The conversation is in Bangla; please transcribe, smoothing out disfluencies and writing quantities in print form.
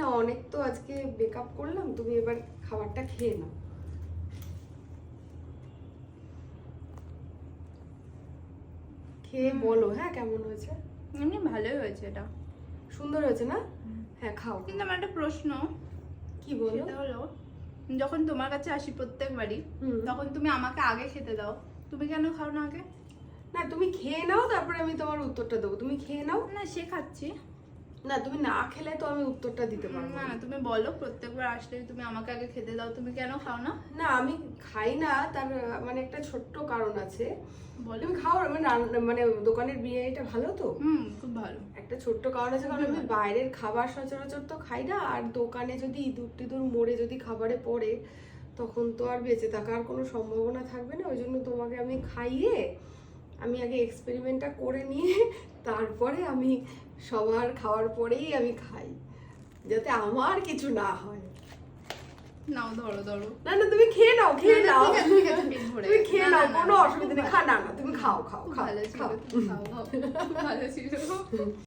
না অনেক তো আজকে বেকআপ করলাম, তুমি এবার খাবারটা খেয়ে নাও। খেয়ে বলো হ্যাঁ কেমন হয়েছে। এমনি ভালোই হয়েছে, এটা সুন্দর হয়েছে না? হ্যাঁ খাও। কিন্তু আমার একটা প্রশ্ন, কি বলো? সেটা হলো যখন তোমার কাছে আসি প্রত্যেকবারই তখন তুমি আমাকে আগে খেতে দাও, তুমি কেন খাও না আগে? না তুমি খেয়ে নাও, তারপরে আমি তোমার উত্তরটা দেবো। তুমি খেয়ে নাও। না সে খাচ্ছি। না তুমি না খেলে তো আমি উত্তরটা দিতে পারবো না না। তুমি বলো, প্রত্যেকবার আসলে তুমি আমাকে আগে খেতে দাও, তুমি কেন খাও না? না আমি খাই না, তার মানে একটা ছোট্ট কারণ আছে। বলো। তুমি খাও, মানে মানে দোকানের বিরিয়ানিটা ভালো তো। খুব ভালো। একটা ছোট্ট কারণ আছে, কারণ আমি বাইরের খাবার সচরাচর তো খাই না, আর দোকানে যদি ইঁদুর টিঁদুর মোড়ে যদি খাবারে পড়ে তখন তো আর বেঁচে থাকার কোনো সম্ভাবনা থাকবে না। ওই জন্য তোমাকে আমি খাইয়ে আমি আগে এক্সপেরিমেন্টটা করে নিয়ে তারপরে আমি সবার খাওয়ার পরেই আমি খাই, যাতে আমার কিছু না হয়। নাও ধরো ধরো। না না তুমি খেয়ে নাও, খেয়ে নাও, ঠিক আছে, পেট ভরে তুমি গেছে। খেয়ে না, নাও, না, কোনো না, অসুবিধা নেই। খা, না না তুমি খাও খাও খাও ভালো ছিল, খাও। খাও খাও, ভালো ছিল।